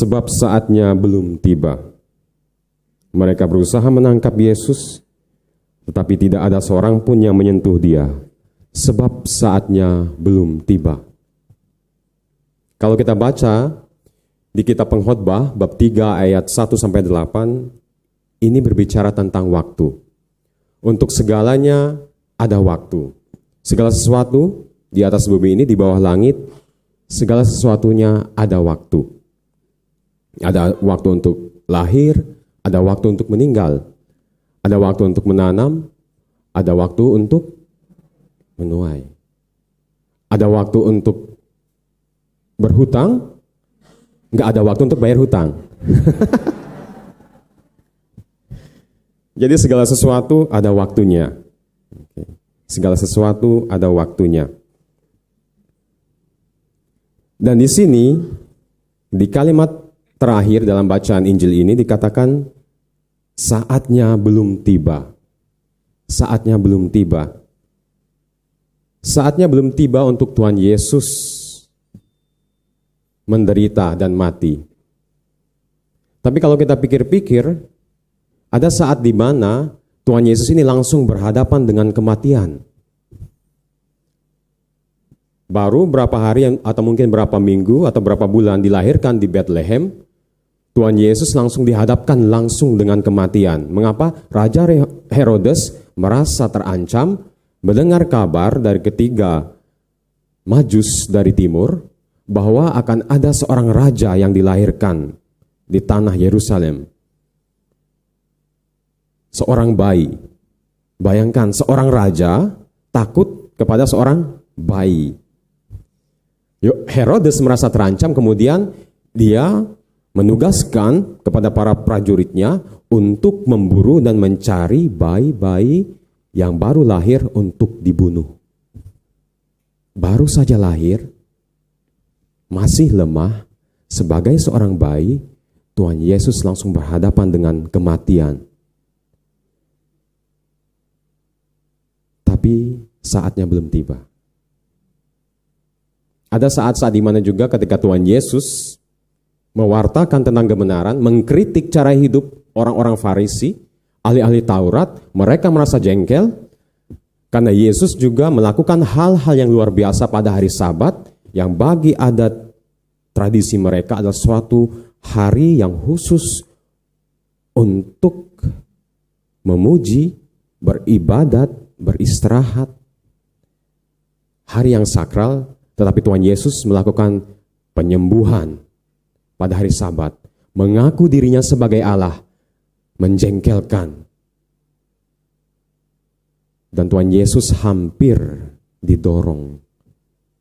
sebab saatnya belum tiba. Mereka berusaha menangkap Yesus, tetapi tidak ada seorang pun yang menyentuh dia, sebab saatnya belum tiba. Kalau kita baca di kitab Pengkhotbah bab 3 ayat 1-8, ini berbicara tentang waktu. Untuk segalanya ada waktu. Segala sesuatu di atas bumi ini, di bawah langit, segala sesuatunya ada waktu. Ada waktu untuk lahir, ada waktu untuk meninggal, ada waktu untuk menanam, ada waktu untuk menuai, ada waktu untuk berhutang, nggak ada waktu untuk bayar hutang. Jadi segala sesuatu ada waktunya. Segala sesuatu ada waktunya. Dan di sini, di kalimat terakhir dalam bacaan Injil ini dikatakan, saatnya belum tiba. Saatnya belum tiba. Saatnya belum tiba untuk Tuhan Yesus menderita dan mati. Tapi kalau kita pikir-pikir, ada saat di mana Tuhan Yesus ini langsung berhadapan dengan kematian. Baru berapa hari atau mungkin berapa minggu atau berapa bulan dilahirkan di Bethlehem, Tuhan Yesus langsung dihadapkan langsung dengan kematian. Mengapa? Raja Herodes merasa terancam mendengar kabar dari ketiga Majus dari timur bahwa akan ada seorang raja yang dilahirkan di tanah Yerusalem. Seorang bayi. Bayangkan seorang raja takut kepada seorang bayi. Herodes merasa terancam, kemudian dia menugaskan kepada para prajuritnya untuk memburu dan mencari bayi-bayi yang baru lahir untuk dibunuh. Baru saja lahir, masih lemah, sebagai seorang bayi, Tuhan Yesus langsung berhadapan dengan kematian. Tapi saatnya belum tiba. Ada saat-saat di mana juga ketika Tuhan Yesus mewartakan tentang kebenaran, mengkritik cara hidup orang-orang Farisi, ahli-ahli Taurat, mereka merasa jengkel karena Yesus juga melakukan hal-hal yang luar biasa pada hari Sabat yang bagi adat tradisi mereka adalah suatu hari yang khusus untuk memuji, beribadat, beristirahat. Hari yang sakral, tetapi Tuhan Yesus melakukan penyembuhan pada hari Sabat, mengaku dirinya sebagai Allah, menjengkelkan. Dan Tuhan Yesus hampir didorong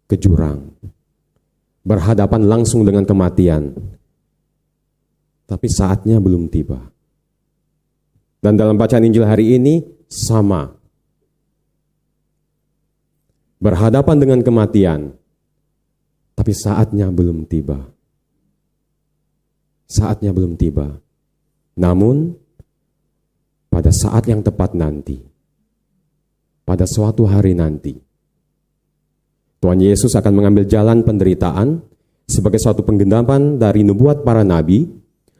ke jurang, berhadapan langsung dengan kematian. Tapi saatnya belum tiba. Dan dalam bacaan Injil hari ini sama. Berhadapan dengan kematian, tapi saatnya belum tiba. Saatnya belum tiba. Namun, pada saat yang tepat nanti, pada suatu hari nanti, Tuhan Yesus akan mengambil jalan penderitaan sebagai suatu penggenapan dari nubuat para nabi,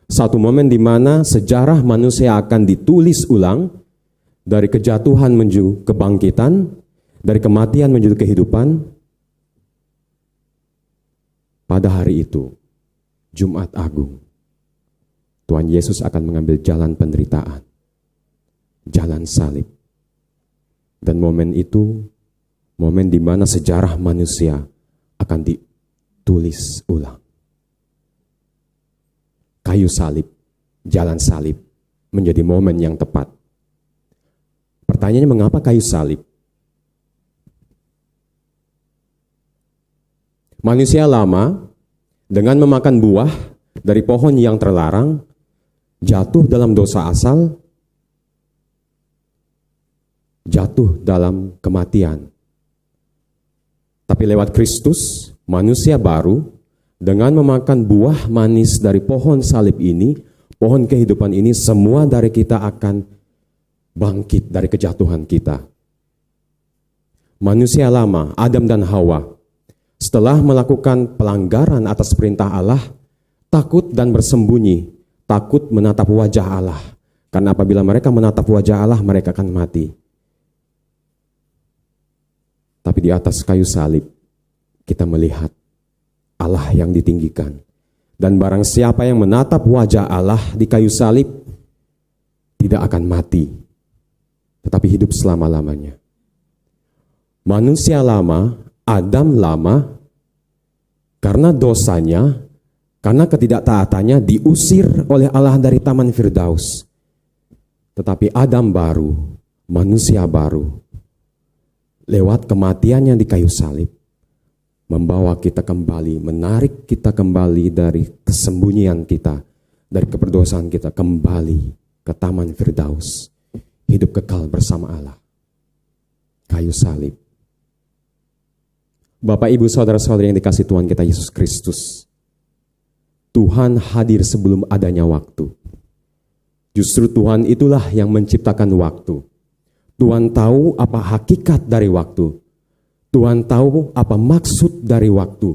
satu momen di mana sejarah manusia akan ditulis ulang dari kejatuhan menuju kebangkitan, dari kematian menuju kehidupan. Pada hari itu, Jumat Agung, Tuhan Yesus akan mengambil jalan penderitaan, jalan salib. Dan momen itu, momen di mana sejarah manusia akan ditulis ulang. Kayu salib, jalan salib, menjadi momen yang tepat. Pertanyaannya, mengapa kayu salib? Manusia lama dengan memakan buah dari pohon yang terlarang jatuh dalam dosa asal, jatuh dalam kematian. Tapi lewat Kristus, manusia baru dengan memakan buah manis dari pohon salib ini, pohon kehidupan ini, semua dari kita akan bangkit dari kejatuhan kita. Manusia lama, Adam dan Hawa, setelah melakukan pelanggaran atas perintah Allah, takut dan bersembunyi, takut menatap wajah Allah. Karena apabila mereka menatap wajah Allah, mereka akan mati. Tapi di atas kayu salib, kita melihat Allah yang ditinggikan. Dan barang siapa yang menatap wajah Allah di kayu salib, tidak akan mati, tetapi hidup selama-lamanya. Manusia lama, Adam lama, karena dosanya, karena ketidaktaatannya diusir oleh Allah dari Taman Firdaus. Tetapi Adam baru, manusia baru, lewat kematiannya di kayu salib, membawa kita kembali, menarik kita kembali dari kesembunyian kita, dari keberdosaan kita, kembali ke Taman Firdaus, hidup kekal bersama Allah. Kayu salib. Bapak, Ibu, saudara-saudari yang dikasihi Tuhan kita Yesus Kristus, Tuhan hadir sebelum adanya waktu. Justru Tuhan itulah yang menciptakan waktu. Tuhan tahu apa hakikat dari waktu. Tuhan tahu apa maksud dari waktu.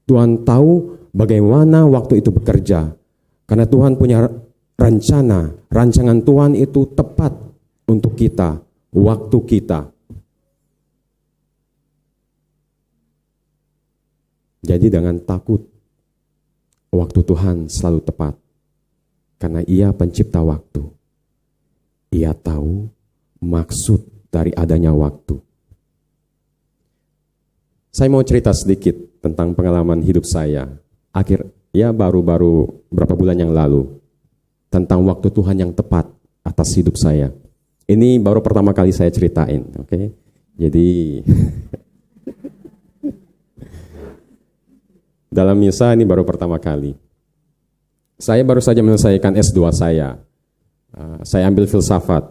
Tuhan tahu bagaimana waktu itu bekerja. Karena Tuhan punya rencana. Rancangan Tuhan itu tepat untuk kita, waktu kita. Jadi jangan takut, waktu Tuhan selalu tepat, karena Ia pencipta waktu. Ia tahu maksud dari adanya waktu. Saya mau cerita sedikit tentang pengalaman hidup saya, baru-baru berapa bulan yang lalu, tentang waktu Tuhan yang tepat atas hidup saya. Ini baru pertama kali saya ceritain, oke? Jadi dalam misa ini baru pertama kali. Saya baru saja menyelesaikan S2 saya. Saya ambil filsafat.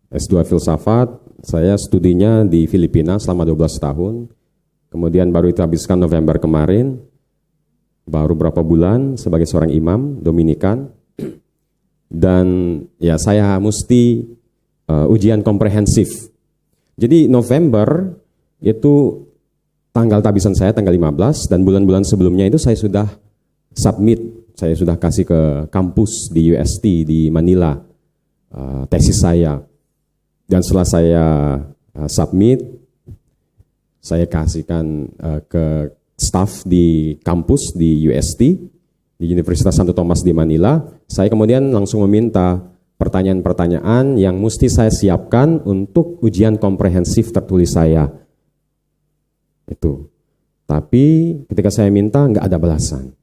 S2 filsafat, saya studinya di Filipina selama 12 tahun. Kemudian baru itu habiskan November kemarin. Baru berapa bulan sebagai seorang imam Dominikan. Dan ya saya mesti ujian komprehensif. Jadi November itu tanggal tabisan saya tanggal 15, dan bulan-bulan sebelumnya itu saya sudah submit, saya sudah kasih ke kampus di UST di Manila tesis saya. Dan setelah saya submit, saya kasihkan ke staff di kampus di UST, di Universitas Santo Thomas di Manila. Saya kemudian langsung meminta pertanyaan-pertanyaan yang mesti saya siapkan untuk ujian komprehensif tertulis saya. Itu. Tapi ketika saya minta nggak ada balasan.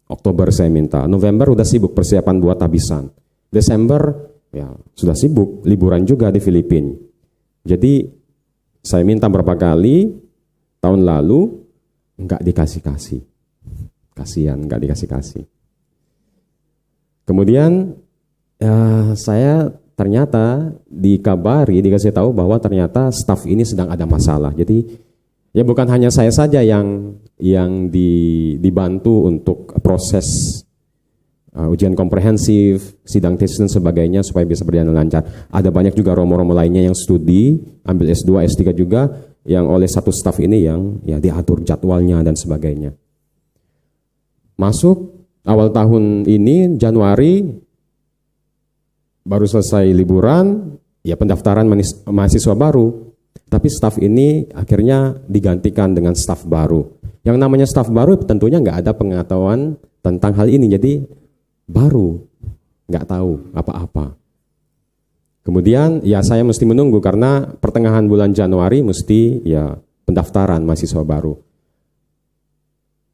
Oktober saya minta, November udah sibuk persiapan buat tabisan. Desember ya sudah sibuk liburan juga di Filipina. Jadi saya minta berapa kali tahun lalu nggak dikasih-kasih. Kasihan nggak dikasih-kasih. Kemudian ya, saya ternyata dikasih tahu bahwa ternyata staf ini sedang ada masalah. Jadi ya bukan hanya saya saja yang dibantu untuk proses ujian komprehensif, sidang tesis dan sebagainya supaya bisa berjalan lancar. Ada banyak juga romo-romo lainnya yang studi, ambil S2, S3 juga, yang oleh satu staf ini yang ya diatur jadwalnya dan sebagainya. Masuk awal tahun ini, Januari, baru selesai liburan, ya pendaftaran mahasiswa baru. Tapi staf ini akhirnya digantikan dengan staf baru. Yang namanya staf baru tentunya nggak ada pengetahuan tentang hal ini. Jadi baru, nggak tahu apa-apa. Kemudian ya saya mesti menunggu karena pertengahan bulan Januari mesti ya pendaftaran mahasiswa baru.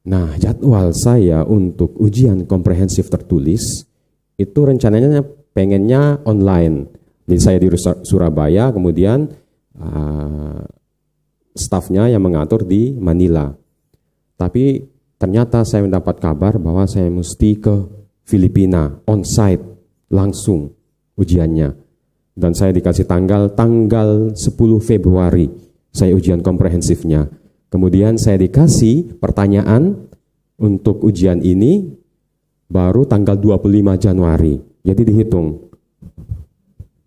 Nah, jadwal saya untuk ujian komprehensif tertulis itu rencananya pengennya online. Jadi saya di Surabaya, kemudian stafnya yang mengatur di Manila. Tapi ternyata saya mendapat kabar bahwa saya mesti ke Filipina, on-site, langsung ujiannya. Dan saya dikasih tanggal 10 Februari, saya ujian komprehensifnya. Kemudian saya dikasih pertanyaan untuk ujian ini baru tanggal 25 Januari. Jadi dihitung,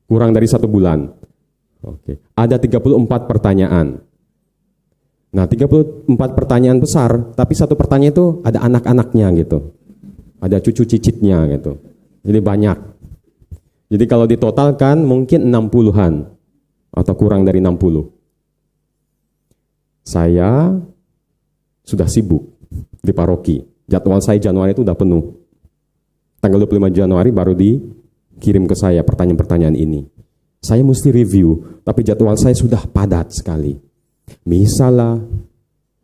kurang dari 1 bulan. Oke. Ada 34 pertanyaan. Nah, 34 pertanyaan besar, tapi satu pertanyaan itu ada anak-anaknya gitu. Ada cucu cicitnya gitu. Jadi banyak. Jadi kalau ditotalkan mungkin 60-an atau kurang dari 60. Saya sudah sibuk di paroki. Jadwal saya Januari itu udah penuh. Tanggal 25 Januari baru dikirim ke saya pertanyaan-pertanyaan ini. Saya mesti review, tapi jadwal saya sudah padat sekali. Misa lah,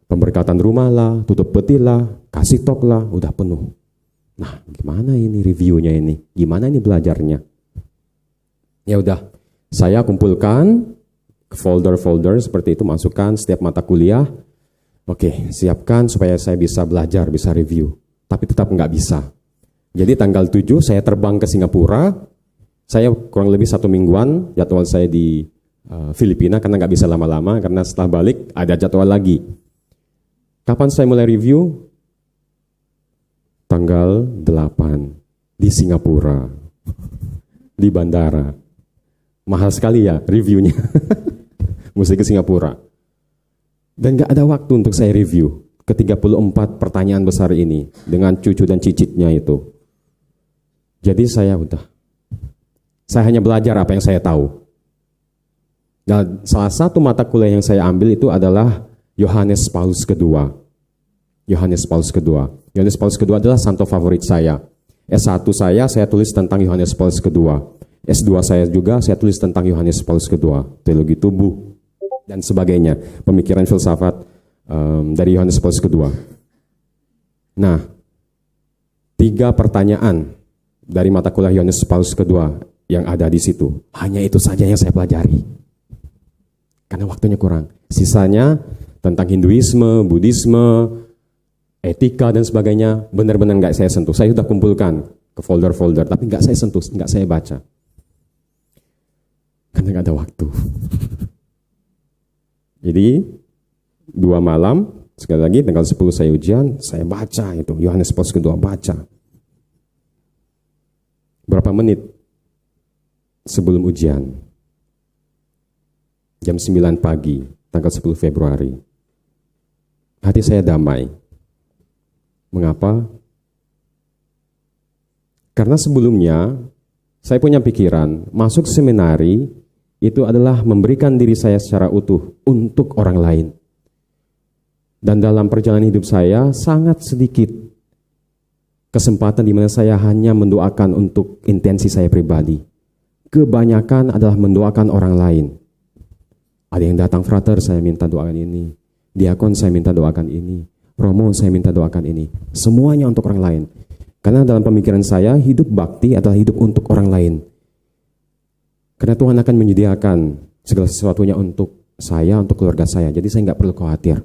pemberkatan rumah lah, tutup peti lah, kasih tok lah, udah penuh. Nah, gimana ini reviewnya ini? Gimana ini belajarnya? Ya udah, saya kumpulkan folder-folder seperti itu, masukkan setiap mata kuliah. Oke, siapkan supaya saya bisa belajar, bisa review. Tapi tetap nggak bisa. Jadi tanggal 7 saya terbang ke Singapura. Saya kurang lebih 1 mingguan jadwal saya di Filipina karena nggak bisa lama-lama karena setelah balik ada jadwal lagi. Kapan saya mulai review? Tanggal 8 di Singapura, di bandara. Mahal sekali ya reviewnya. Mesti ke Singapura. Dan gak ada waktu untuk saya review ke 34 pertanyaan besar ini dengan cucu dan cicitnya itu. Jadi saya hanya belajar apa yang saya tahu. Dan salah satu mata kuliah yang saya ambil itu adalah Yohanes Paulus II. Yohanes Paulus II. Yohanes Paulus II adalah santo favorit saya. S1 saya tulis tentang Yohanes Paulus II. S2 saya juga saya tulis tentang Yohanes Paulus II. Teologi tubuh dan sebagainya. Pemikiran filsafat dari Yohanes Paulus II. Nah, 3 pertanyaan dari mata kuliah Yohanes Paulus II yang ada di situ. Hanya itu saja yang saya pelajari. Karena waktunya kurang. Sisanya tentang Hinduisme, Buddhisme, etika dan sebagainya benar-benar nggak saya sentuh. Saya sudah kumpulkan ke folder-folder, tapi nggak saya sentuh, nggak saya baca. Karena nggak ada waktu. Jadi 2 malam, sekali lagi tanggal 10 saya ujian, saya baca itu Yohanes Paulus II, baca. Berapa menit sebelum ujian? Jam 9 pagi, tanggal 10 Februari. Hati saya damai. Mengapa? Karena sebelumnya saya punya pikiran, masuk seminari itu adalah memberikan diri saya secara utuh untuk orang lain. Dan dalam perjalanan hidup saya sangat sedikit kesempatan di mana saya hanya mendoakan untuk intensi saya pribadi. Kebanyakan adalah mendoakan orang lain. Ada yang datang, frater, saya minta doakan ini. Diakon, saya minta doakan ini. Romo, saya minta doakan ini. Semuanya untuk orang lain. Karena dalam pemikiran saya, hidup bakti adalah hidup untuk orang lain. Karena Tuhan akan menyediakan segala sesuatunya untuk saya, untuk keluarga saya. Jadi saya nggak perlu khawatir.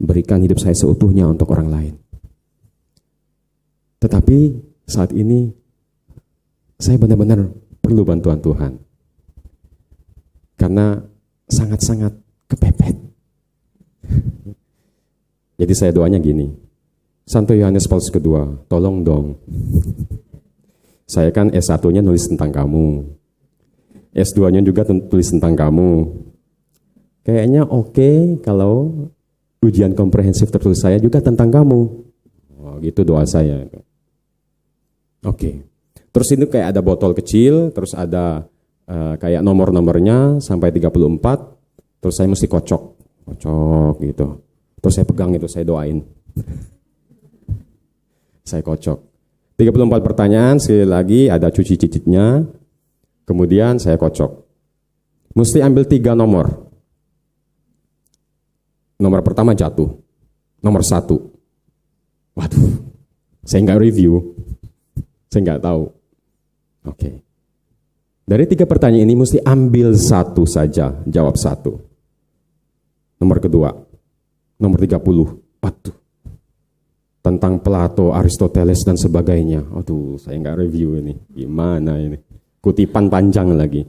Berikan hidup saya seutuhnya untuk orang lain. Tetapi saat ini, saya benar-benar perlu bantuan Tuhan. Karena sangat-sangat kepepet. Jadi saya doanya gini, Santo Yohanes Paulus II, tolong dong. Saya kan S1-nya nulis tentang kamu. S2-nya juga tulis tentang kamu. Kayaknya oke kalau ujian komprehensif tertulis saya juga tentang kamu. Oh, gitu doa saya. Oke. Terus itu kayak ada botol kecil, terus ada kayak nomor-nomornya sampai 34, terus saya mesti kocok gitu. Terus saya pegang itu, saya doain. Saya kocok. 34 pertanyaan, sekali lagi ada cuci cicitnya, kemudian saya kocok. Mesti ambil 3 nomor. Nomor pertama jatuh. Nomor 1. Waduh, saya nggak review. Saya nggak tahu. Oke. Dari 3 pertanyaan ini mesti ambil 1 saja, jawab 1. Nomor kedua, nomor 30. Waduh. Tentang Plato, Aristoteles dan sebagainya. Aduh, saya nggak review ini. Gimana ini? Kutipan panjang lagi.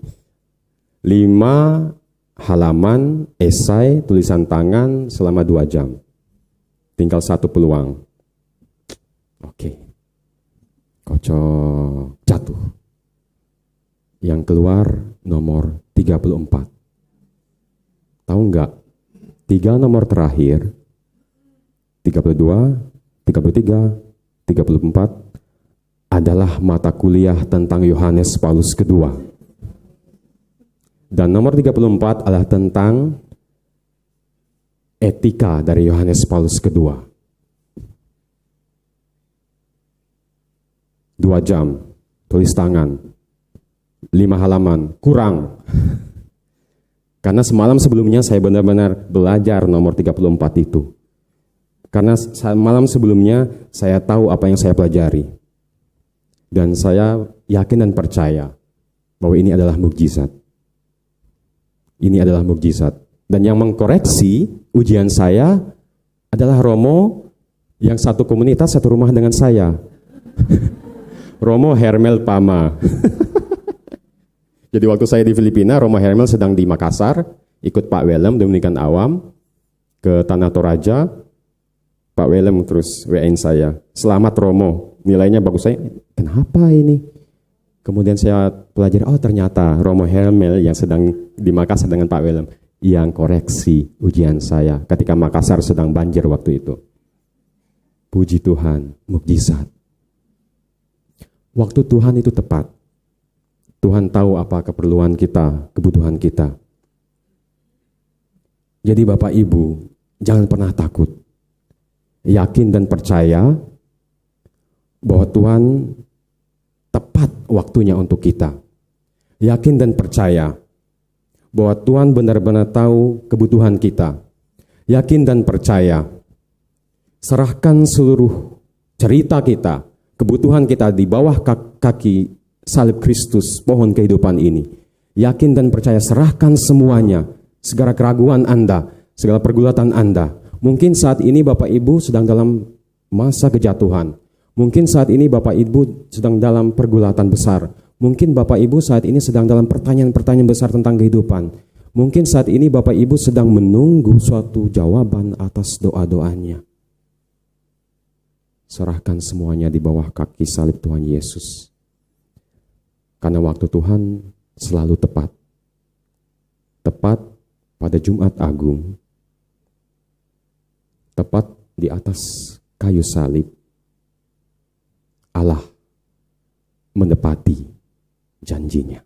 5 halaman esai tulisan tangan selama 2 jam. Tinggal 1 peluang. Oke. Kocok, jatuh. Yang keluar nomor 34. Tahu nggak 3 nomor terakhir, 32, 33, 34, adalah mata kuliah tentang Yohanes Paulus kedua. Dan nomor 34 adalah tentang etika dari Yohanes Paulus kedua. 2 jam, tulis tangan, 5 halaman, kurang. Karena semalam sebelumnya saya benar-benar belajar nomor 34 itu. Karena malam sebelumnya saya tahu apa yang saya pelajari. Dan saya yakin dan percaya bahwa ini adalah mukjizat. Ini adalah mukjizat. Dan yang mengkoreksi ujian saya adalah Romo yang satu komunitas, satu rumah dengan saya. Romo Hermel Pama. Jadi waktu saya di Filipina, Romo Hermel sedang di Makassar, ikut Pak Willem, Dominikan Awam, ke Tanah Toraja. Pak Willem terus WA-in saya, selamat Romo, nilainya bagus. Saya, kenapa ini? Kemudian saya pelajari, oh ternyata Romo Hermel yang sedang di Makassar dengan Pak Willem, yang koreksi ujian saya ketika Makassar sedang banjir waktu itu. Puji Tuhan, mukjizat. Waktu Tuhan itu tepat. Tuhan tahu apa keperluan kita, kebutuhan kita. Jadi Bapak Ibu, jangan pernah takut. Yakin dan percaya bahwa Tuhan tepat waktunya untuk kita. Yakin dan percaya bahwa Tuhan benar-benar tahu kebutuhan kita. Yakin dan percaya. Serahkan seluruh cerita kita, kebutuhan kita di bawah kaki salib Kristus, pohon kehidupan ini. Yakin dan percaya, serahkan semuanya, segala keraguan Anda, segala pergulatan Anda. Mungkin saat ini Bapak Ibu sedang dalam masa kejatuhan. Mungkin saat ini Bapak Ibu sedang dalam pergulatan besar. Mungkin Bapak Ibu saat ini sedang dalam pertanyaan-pertanyaan besar tentang kehidupan. Mungkin saat ini Bapak Ibu sedang menunggu suatu jawaban atas doa-doanya. Serahkan semuanya di bawah kaki salib Tuhan Yesus. Karena waktu Tuhan selalu tepat. Tepat pada Jumat Agung. Tepat di atas kayu salib. Allah menepati janjinya.